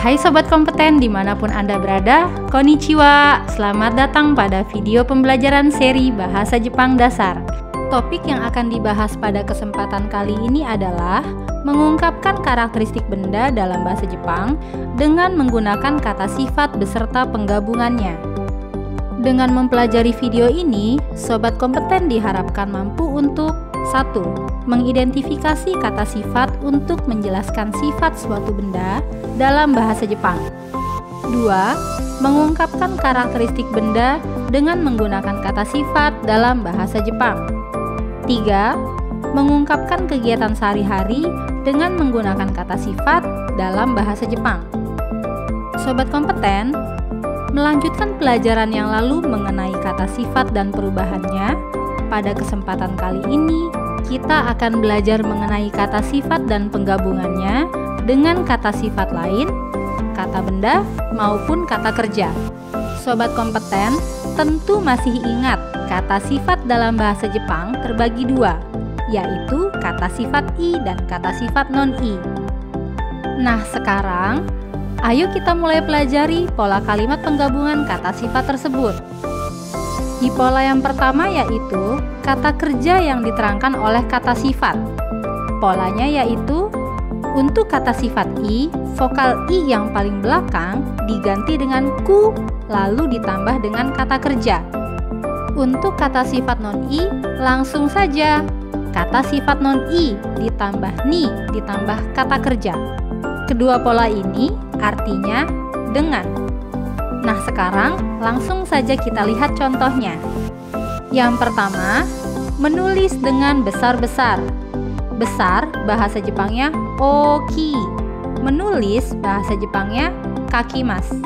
Hai Sobat Kompeten dimanapun Anda berada, konnichiwa, selamat datang pada video pembelajaran seri Bahasa Jepang Dasar. Topik yang akan dibahas pada kesempatan kali ini adalah mengungkapkan karakteristik benda dalam bahasa Jepang dengan menggunakan kata sifat beserta penggabungannya. Dengan mempelajari video ini, Sobat Kompeten diharapkan mampu untuk 1. Mengidentifikasi kata sifat untuk menjelaskan sifat suatu benda dalam bahasa Jepang. 2. Mengungkapkan karakteristik benda dengan menggunakan kata sifat dalam bahasa Jepang. 3. Mengungkapkan kegiatan sehari-hari dengan menggunakan kata sifat dalam bahasa Jepang. Sobat Kompeten, melanjutkan pelajaran yang lalu mengenai kata sifat dan perubahannya, pada kesempatan kali ini kita akan belajar mengenai kata sifat dan penggabungannya dengan kata sifat lain, kata benda, maupun kata kerja. Sobat Kompeten tentu masih ingat kata sifat dalam bahasa Jepang terbagi dua, yaitu kata sifat i dan kata sifat non-i. Nah sekarang, ayo kita mulai pelajari pola kalimat penggabungan kata sifat tersebut. Di pola yang pertama yaitu kata kerja yang diterangkan oleh kata sifat. Polanya yaitu untuk kata sifat i, vokal i yang paling belakang diganti dengan ku lalu ditambah dengan kata kerja. Untuk kata sifat non-i langsung saja kata sifat non-i ditambah ni ditambah kata kerja. Kedua pola ini artinya dengan. Nah sekarang langsung saja kita lihat contohnya. Yang pertama, menulis dengan besar-besar. Besar bahasa Jepangnya oki. Menulis bahasa Jepangnya kakimasu.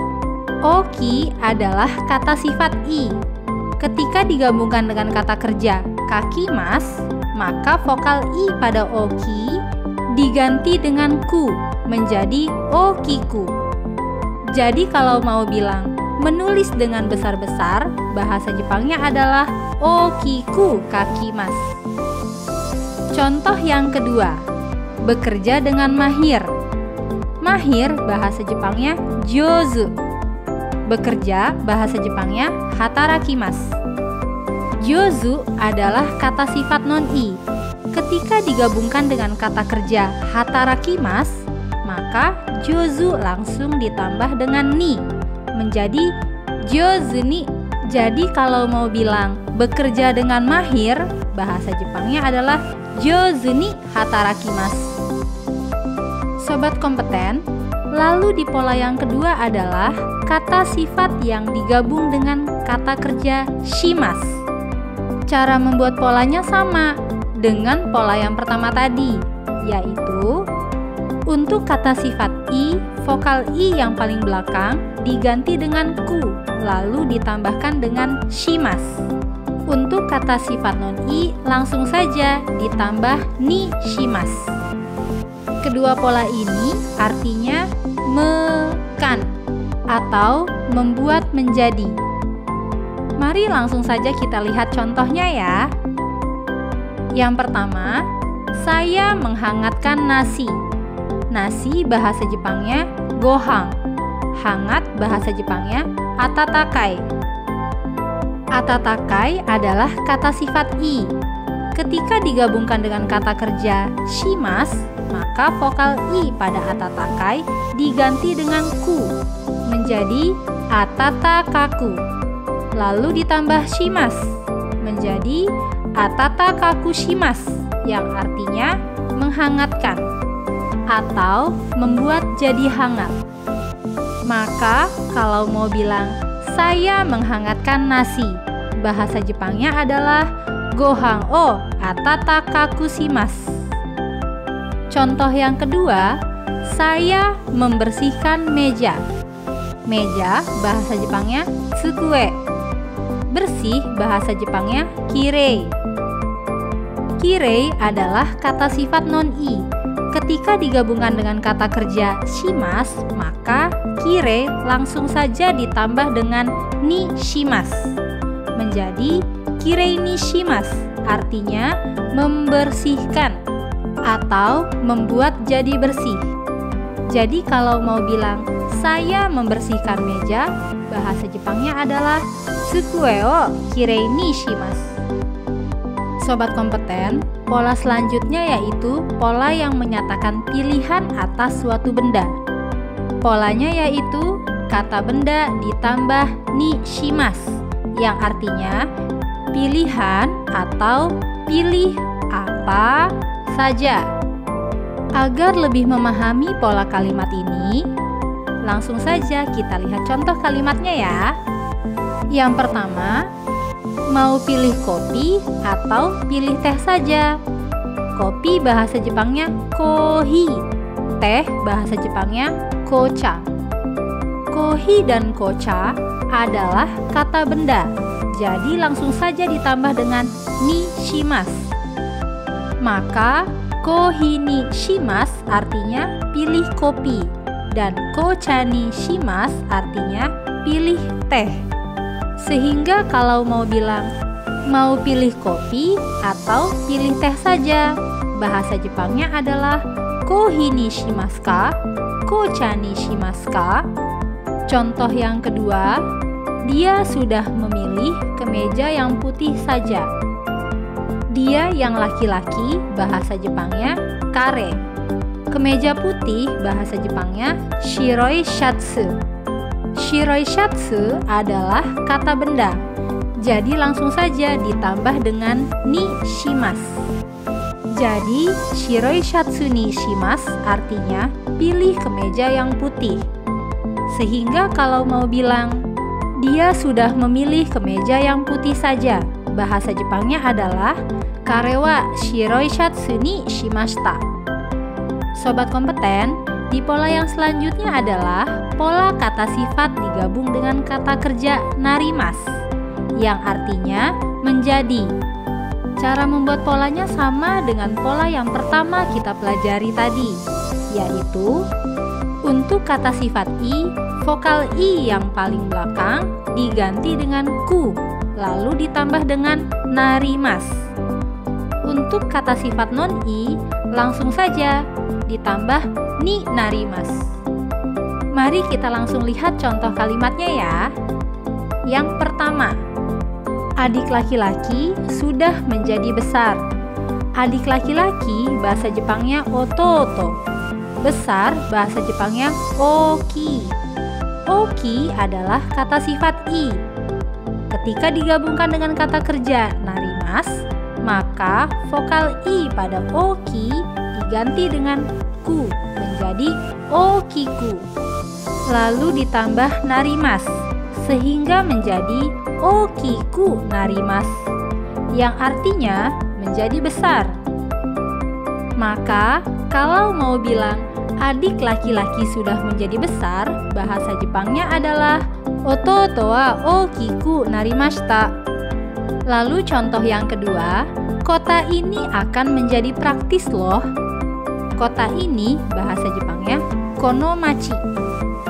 Oki adalah kata sifat i. Ketika digabungkan dengan kata kerja kakimasu, maka vokal i pada oki diganti dengan ku menjadi okiku. Jadi kalau mau bilang menulis dengan besar-besar, bahasa Jepangnya adalah okiku kakimasu. Contoh yang kedua, bekerja dengan mahir. Mahir bahasa Jepangnya jozu. Bekerja bahasa Jepangnya hatarakimasu. Jozu adalah kata sifat non-i. Ketika digabungkan dengan kata kerja hatarakimasu, maka jozu langsung ditambah dengan ni menjadi jozu ni. Jadi kalau mau bilang bekerja dengan mahir, bahasa Jepangnya adalah jozu ni hatarakimasu. Sobat Kompeten, lalu di pola yang kedua adalah kata sifat yang digabung dengan kata kerja shimasu. Cara membuat polanya sama dengan pola yang pertama tadi, yaitu untuk kata sifat i, vokal i yang paling belakang diganti dengan ku, lalu ditambahkan dengan shimasu. Untuk kata sifat non-i langsung saja ditambah ni shimasu. Kedua pola ini artinya mekan atau membuat menjadi. Mari langsung saja kita lihat contohnya ya. Yang pertama, saya menghangatkan nasi. Nasi bahasa Jepangnya gohang. Hangat bahasa Jepangnya atatakai. Atatakai adalah kata sifat i. Ketika digabungkan dengan kata kerja shimasu, maka vokal i pada atatakai diganti dengan ku menjadi atatakaku. Lalu ditambah shimasu menjadi atatakaku shimasu yang artinya menghangatkan atau membuat jadi hangat. Maka kalau mau bilang saya menghangatkan nasi, bahasa Jepangnya adalah gohang o atatakaku shimasu. Contoh yang kedua, saya membersihkan meja. Meja bahasa Jepangnya tsukue. Bersih bahasa Jepangnya kirei. Kirei adalah kata sifat non-i. Ketika digabungkan dengan kata kerja shimasu, maka kirei langsung saja ditambah dengan ni shimasu menjadi kirei ni shimasu, artinya membersihkan atau membuat jadi bersih. Jadi kalau mau bilang saya membersihkan meja, bahasa Jepangnya adalah tsukue o kirei ni shimasu. Sobat kompeten, pola selanjutnya yaitu pola yang menyatakan pilihan atas suatu benda. Polanya yaitu kata benda ditambah ni shimasu, yang artinya pilihan atau pilih apa saja. Agar lebih memahami pola kalimat ini, langsung saja kita lihat contoh kalimatnya ya. Yang pertama, mau pilih kopi atau pilih teh saja? Kopi bahasa Jepangnya kohi, teh bahasa Jepangnya kocha. Kohi dan kocha adalah kata benda, jadi langsung saja ditambah dengan ni shimasu. Maka kohi ni shimasu artinya pilih kopi, dan kocha ni shimasu artinya pilih teh. Sehingga kalau mau bilang mau pilih kopi atau pilih teh saja, bahasa Jepangnya adalah kohi ni shimasu ka, kocha ni shimasu ka. Contoh yang kedua, dia sudah memilih kemeja yang putih saja. Dia yang laki-laki bahasa Jepangnya kare. Kemeja putih bahasa Jepangnya shiroi shatsu. Shiroi shatsu adalah kata benda, jadi langsung saja ditambah dengan ni shimasu. Jadi shiroi shatsu ni shimasu artinya pilih kemeja yang putih. Sehingga kalau mau bilang dia sudah memilih kemeja yang putih saja, bahasa Jepangnya adalah kare wa shiroi shatsu ni shimashita. Sobat kompeten, di pola yang selanjutnya adalah pola kata sifat digabung dengan kata kerja narimasu, yang artinya menjadi. Cara membuat polanya sama dengan pola yang pertama kita pelajari tadi, yaitu untuk kata sifat i, vokal i yang paling belakang diganti dengan ku, lalu ditambah dengan narimasu. Untuk kata sifat non-i, langsung saja ditambah ni narimasu. Mari kita langsung lihat contoh kalimatnya ya. Yang pertama, adik laki-laki sudah menjadi besar. Adik laki-laki bahasa Jepangnya ototo. Besar bahasa Jepangnya oki. Oki adalah kata sifat i. Ketika digabungkan dengan kata kerja narimasu, maka vokal i pada oki diganti dengan ku menjadi okiku. Lalu ditambah narimasu sehingga menjadi okiku narimasu, yang artinya menjadi besar. Maka kalau mau bilang adik laki-laki sudah menjadi besar, bahasa Jepangnya adalah ototo wa okiku narimashita. Lalu contoh yang kedua, kota ini akan menjadi praktis loh. Kota ini bahasa Jepangnya konomachi.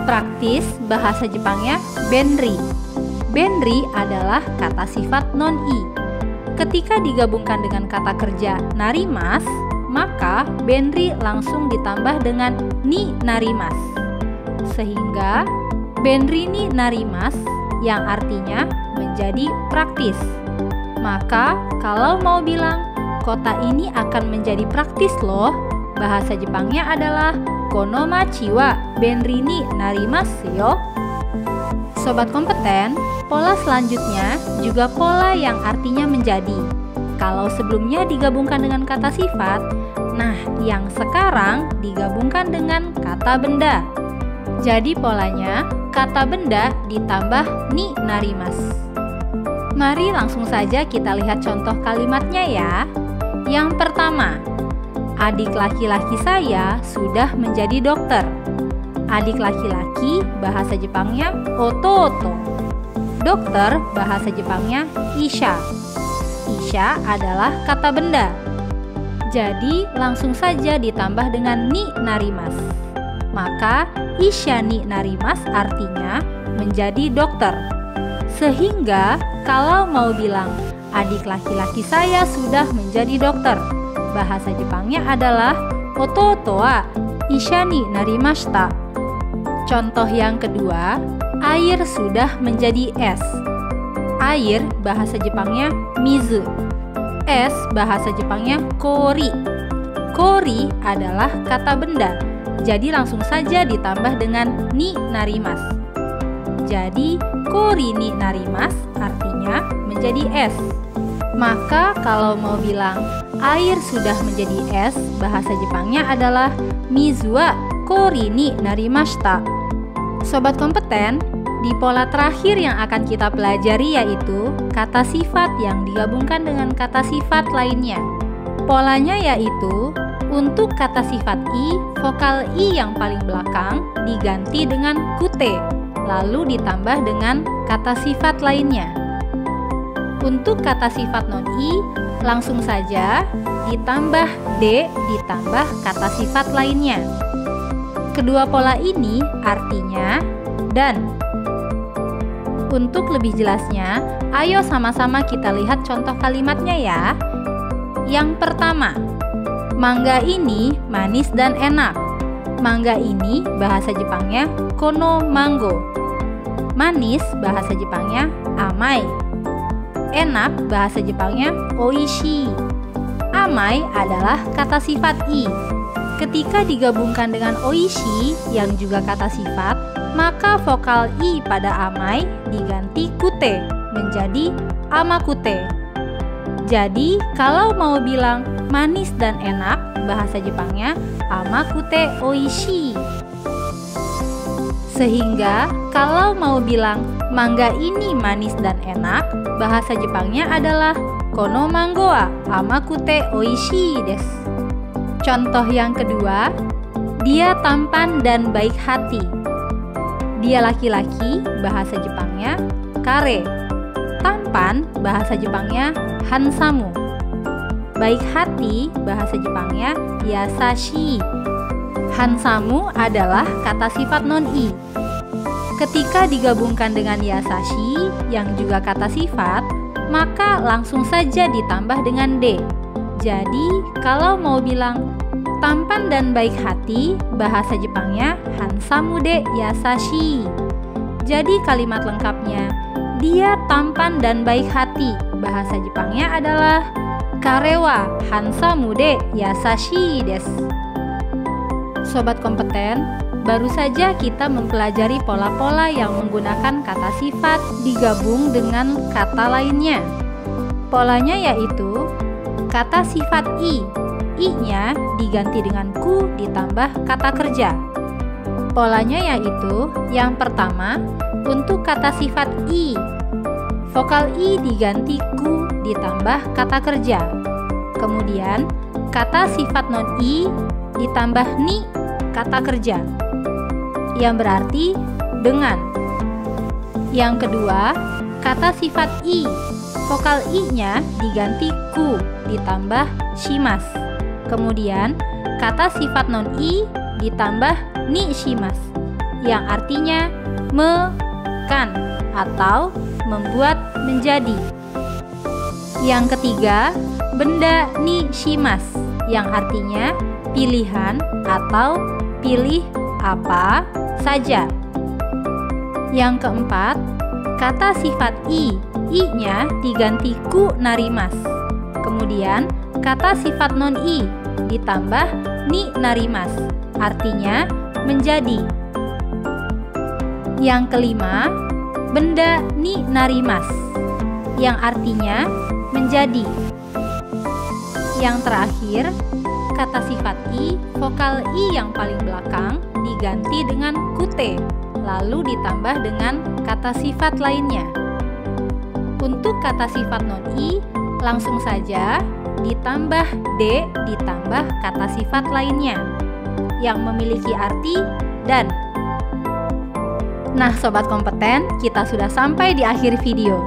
Praktis bahasa Jepangnya benri. Benri adalah kata sifat non-i. Ketika digabungkan dengan kata kerja narimasu, maka benri langsung ditambah dengan ni narimasu. Sehingga benri ni narimasu yang artinya menjadi praktis. Maka kalau mau bilang kota ini akan menjadi praktis loh, bahasa Jepangnya adalah konomachi wa benri ni narimasu yo. Sobat kompeten, pola selanjutnya juga pola yang artinya menjadi. Kalau sebelumnya digabungkan dengan kata sifat, nah yang sekarang digabungkan dengan kata benda. Jadi polanya kata benda ditambah ni narimasu. Mari langsung saja kita lihat contoh kalimatnya ya. Yang pertama, adik laki-laki saya sudah menjadi dokter. Adik laki-laki bahasa Jepangnya ototo. Dokter bahasa Jepangnya isha. Isha adalah kata benda. Jadi langsung saja ditambah dengan ni narimasu. Maka isha ni narimasu artinya menjadi dokter. Sehingga kalau mau bilang adik laki-laki saya sudah menjadi dokter, bahasa Jepangnya adalah Ototo wa isha ni narimashita. Contoh yang kedua, air sudah menjadi es. Air bahasa Jepangnya mizu. Es bahasa Jepangnya kori. Kori adalah kata benda, jadi langsung saja ditambah dengan ni narimas. Jadi kori ni narimas artinya menjadi es. Maka kalau mau bilang air sudah menjadi es, bahasa Jepangnya adalah mizu wa kori ni narimashita. Sobat kompeten, di pola terakhir yang akan kita pelajari yaitu kata sifat yang digabungkan dengan kata sifat lainnya. Polanya yaitu untuk kata sifat i, vokal i yang paling belakang diganti dengan kute, lalu ditambah dengan kata sifat lainnya. Untuk kata sifat non-i, langsung saja ditambah d ditambah kata sifat lainnya. Kedua pola ini artinya dan. Untuk lebih jelasnya, ayo sama-sama kita lihat contoh kalimatnya ya. Yang pertama, mangga ini manis dan enak. Mangga ini bahasa Jepangnya kono mango. Manis bahasa Jepangnya amai. Enak bahasa Jepangnya oishii. Amai adalah kata sifat i. Ketika digabungkan dengan oishi yang juga kata sifat, maka vokal i pada amai diganti kute menjadi amakute. Jadi kalau mau bilang manis dan enak, bahasa Jepangnya amakute oishii. Sehingga kalau mau bilang mangga ini manis dan enak, bahasa Jepangnya adalah kono mango wa amakute oishii desu. Contoh yang kedua, dia tampan dan baik hati. Dia laki-laki, bahasa Jepangnya kare. Tampan, bahasa Jepangnya hansamu. Baik hati, bahasa Jepangnya yasashi. Hansamu adalah kata sifat non-i. Ketika digabungkan dengan yasashi yang juga kata sifat, maka langsung saja ditambah dengan d. Jadi, kalau mau bilang tampan dan baik hati, bahasa Jepangnya hansamu de yasashi. Jadi kalimat lengkapnya, dia tampan dan baik hati, bahasa Jepangnya adalah kare wa hansamu de yasashi desu. Sobat kompeten, baru saja kita mempelajari pola-pola yang menggunakan kata sifat digabung dengan kata lainnya. Polanya yaitu kata sifat i, i-nya diganti dengan ku ditambah kata kerja. Polanya yaitu yang pertama, untuk kata sifat i, vokal i diganti ku ditambah kata kerja. Kemudian kata sifat non-i ditambah ni kata kerja, yang berarti dengan. Yang kedua, kata sifat i, vokal i-nya diganti ku ditambah shimas. Kemudian kata sifat non-i ditambah ni shimas, yang artinya me-kan atau membuat menjadi. Yang ketiga, benda ni shimas, yang artinya pilihan atau pilih apa saja. Yang keempat, kata sifat i, i-nya diganti ku narimas. Kemudian kata sifat non-i ditambah ni narimas, artinya menjadi. Yang kelima, benda ni narimas, yang artinya menjadi. Yang terakhir, kata sifat i, vokal i yang paling belakang diganti dengan kute, lalu ditambah dengan kata sifat lainnya. Untuk kata sifat non-i, langsung saja ditambah d ditambah kata sifat lainnya yang memiliki arti dan. Nah sobat kompeten, kita sudah sampai di akhir video.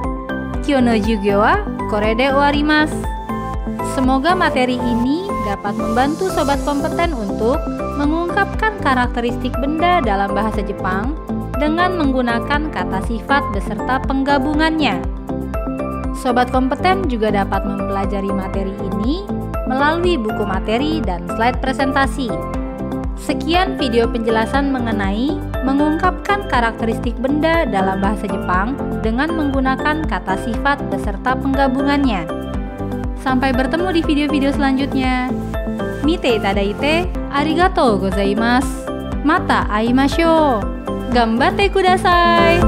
Kyou no jugyo wa kore de owarimasu. Semoga materi ini dapat membantu sobat kompeten untuk mengungkapkan karakteristik benda dalam bahasa Jepang dengan menggunakan kata sifat beserta penggabungannya. Sobat kompeten juga dapat mempelajari materi ini melalui buku materi dan slide presentasi. Sekian video penjelasan mengenai mengungkapkan karakteristik benda dalam bahasa Jepang dengan menggunakan kata sifat beserta penggabungannya. Sampai bertemu di video-video selanjutnya. Mite itadaite arigatou gozaimasu. Mata aimashou. Gambatte kudasai.